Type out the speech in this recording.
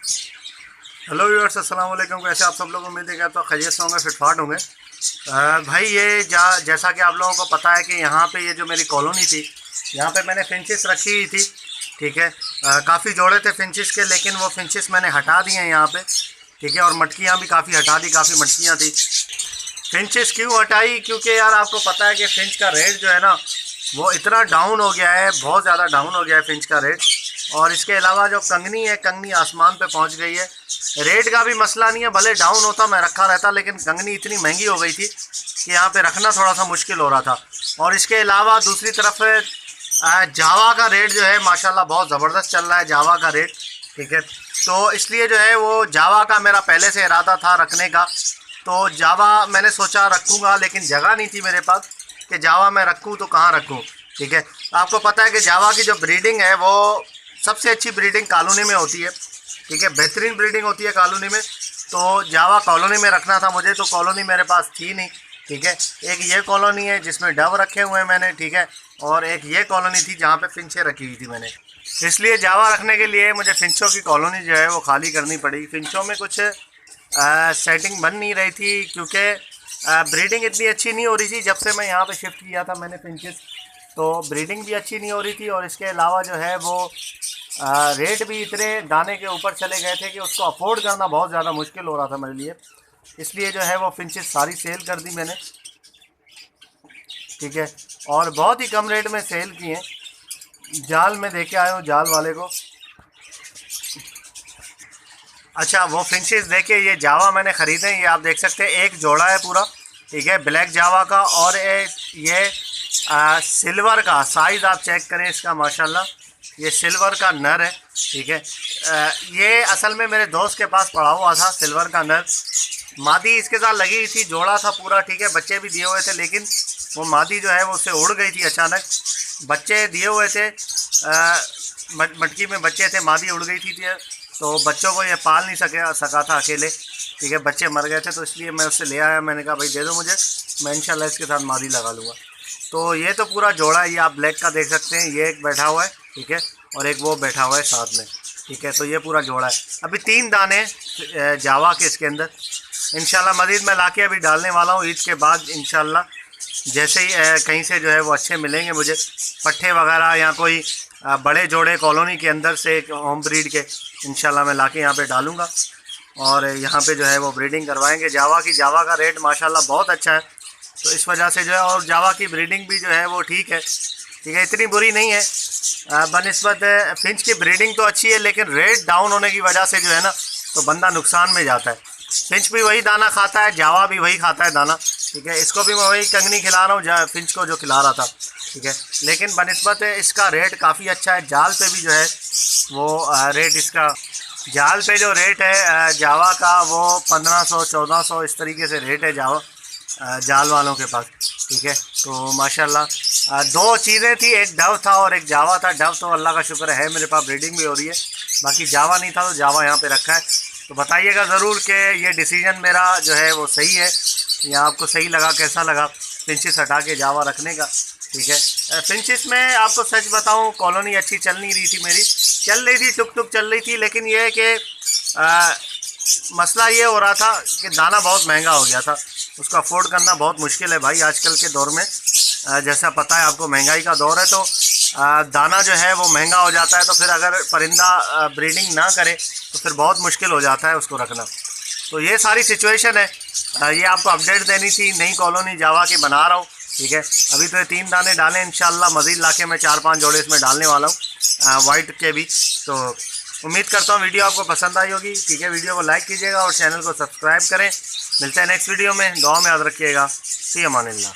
Hello viewers, अस्सलाम वालेकुम। कैसे आप सब लोग? उम्मीद है कि आप तो खैरियत से होंगे, फिटफाट होंगे। भाई ये जैसा कि आप लोगों को पता है कि यहाँ पे ये जो मेरी कॉलोनी थी, यहाँ पे मैंने फिंचेस रखी हुई थी। ठीक है, काफ़ी जोड़े थे फिंचेस के, लेकिन वो फिंचेस मैंने हटा दिए हैं यहाँ पे। ठीक है, और मटकियाँ भी काफ़ी हटा दी, काफ़ी मटकियाँ थी। फिंचेस क्यों हटाई? क्योंकि यार आपको पता है कि फिंच का रेट जो है ना, वो इतना डाउन हो गया है, बहुत ज़्यादा डाउन हो गया है फिंच का रेट। और इसके अलावा जो कंगनी है, कंगनी आसमान पे पहुंच गई है। रेट का भी मसला नहीं है, भले डाउन होता मैं रखा रहता, लेकिन कंगनी इतनी महंगी हो गई थी कि यहाँ पे रखना थोड़ा सा मुश्किल हो रहा था। और इसके अलावा दूसरी तरफ जावा का रेट जो है माशाल्लाह बहुत ज़बरदस्त चल रहा है, जावा का रेट। ठीक है, तो इसलिए जो है वो जावा का मेरा पहले से इरादा था रखने का। तो जावा मैंने सोचा रखूँगा, लेकिन जगह नहीं थी मेरे पास कि जावा मैं रखूँ तो कहाँ रखूँ। ठीक है, आपको पता है कि जावा की जो ब्रीडिंग है वो सबसे अच्छी ब्रीडिंग कॉलोनी में होती है। ठीक है, बेहतरीन ब्रीडिंग होती है कॉलोनी में। तो जावा कॉलोनी में रखना था मुझे, तो कॉलोनी मेरे पास थी नहीं। ठीक है, एक ये कॉलोनी है जिसमें डव रखे हुए हैं मैंने। ठीक है, और एक ये कॉलोनी थी जहाँ पे फिंचें रखी हुई थी मैंने। इसलिए जावा रखने के लिए मुझे फिंचों की कॉलोनी जो है वो खाली करनी पड़ी। फिंचों में कुछ सेटिंग बन नहीं रही थी, क्योंकि ब्रीडिंग इतनी अच्छी नहीं हो रही थी। जब से मैं यहाँ पे शिफ्ट किया था मैंने फिंचेस, तो ब्रीडिंग भी अच्छी नहीं हो रही थी। और इसके अलावा जो है वो रेट भी इतने दाने के ऊपर चले गए थे कि उसको अफोर्ड करना बहुत ज़्यादा मुश्किल हो रहा था मेरे लिए। इसलिए जो है वो फिंचेस सारी सेल कर दी मैंने। ठीक है, और बहुत ही कम रेट में सेल किए। जाल में देके आया हूँ जाल वाले को। अच्छा, वो फिंचेस देखे, ये जावा मैंने ख़रीदे, ये आप देख सकते हैं, एक जोड़ा है पूरा। ठीक है, ब्लैक जावा का। और एक ये सिल्वर का साइज़ आप चेक करें इसका, माशाल्लाह ये सिल्वर का नर है। ठीक है, ये असल में मेरे दोस्त के पास पड़ा हुआ था सिल्वर का नर। मादी इसके साथ लगी हुई थी, जोड़ा था पूरा। ठीक है, बच्चे भी दिए हुए थे, लेकिन वो मादी जो है वो उससे उड़ गई थी अचानक। बच्चे दिए हुए थे, मटकी में बच्चे थे, मादी उड़ गई थी। तो बच्चों को ये पाल नहीं सका था अकेले। ठीक है, बच्चे मर गए थे, तो इसलिए मैं उससे ले आया। मैंने कहा भाई दे दो मुझे, मैं इंशाल्लाह इसके साथ मादी लगा लूँगा। तो ये तो पूरा जोड़ा है, ये आप ब्लैक का देख सकते हैं, ये एक बैठा हुआ है। ठीक है, और एक वो बैठा हुआ है साथ में। ठीक है, तो ये पूरा जोड़ा है। अभी 3 दाने जावा के इसके अंदर। इंशाल्लाह मज़ीद मैं लाके अभी डालने वाला हूँ ईद के बाद इंशाल्लाह। जैसे ही कहीं से जो है वो अच्छे मिलेंगे मुझे पट्ठे वगैरह, या कोई बड़े जोड़े कॉलोनी के अंदर से होम ब्रीड के, इंशाल्लाह मैं लाके यहाँ पे डालूँगा। और यहाँ पे जो है वो ब्रीडिंग करवाएंगे जावा की। जावा का रेट माशाल्लाह बहुत अच्छा है, तो इस वजह से जो है, और जावा की ब्रीडिंग भी जो है वो ठीक है। ठीक है, इतनी बुरी नहीं है बनिस्बत फिंच की ब्रीडिंग तो अच्छी है, लेकिन रेट डाउन होने की वजह से जो है ना, तो बंदा नुकसान में जाता है। फिंच भी वही दाना खाता है, जावा भी वही खाता है दाना। ठीक है, इसको भी मैं वही कंगनी खिला रहा हूँ फिंच को जो खिला रहा था। ठीक है, लेकिन बनिस्बत इसका रेट काफ़ी अच्छा है। जाल पे भी जो है वो रेट इसका, जाल पे जो रेट है जावा का, वो 1500-1400 इस तरीके से रेट है जावा जाल वालों के पास। ठीक है, तो माशाल्लाह 2 चीज़ें थी, एक डव था और एक जावा था। डव तो अल्लाह का शुक्र है मेरे पास ब्रीडिंग भी हो रही है, बाकी जावा नहीं था, तो जावा यहाँ पे रखा है। तो बताइएगा ज़रूर कि ये डिसीजन मेरा जो है वो सही है, या आपको सही लगा, कैसा लगा फिंचेस हटा के जावा रखने का। ठीक है, फिंचेस में आपको सच बताऊं, कॉलोनी अच्छी चल नहीं रही थी मेरी, चल रही थी, टुक टुक चल रही थी, लेकिन ये है कि मसला ये हो रहा था कि दाना बहुत महंगा हो गया था, उसको अफोर्ड करना बहुत मुश्किल है भाई आजकल के दौर में। जैसा पता है आपको, महंगाई का दौर है, तो दाना जो है वो महंगा हो जाता है। तो फिर अगर परिंदा ब्रीडिंग ना करे तो फिर बहुत मुश्किल हो जाता है उसको रखना। तो ये सारी सिचुएशन है, ये आपको अपडेट देनी थी। नई कॉलोनी जावा की बना रहा हूँ। ठीक है, अभी तो ये 3 दाने डालें, इंशाल्लाह मज़ीद लाके मैं 4-5 जोड़े इसमें डालने वाला हूँ, वाइट के भी। तो उम्मीद करता हूँ वीडियो आपको पसंद आई होगी। ठीक है, वीडियो को लाइक कीजिएगा और चैनल को सब्सक्राइब करें। मिलते हैं नेक्स्ट वीडियो में, दुआ में याद रखिएगा। फ़ी अमानिल्लाह।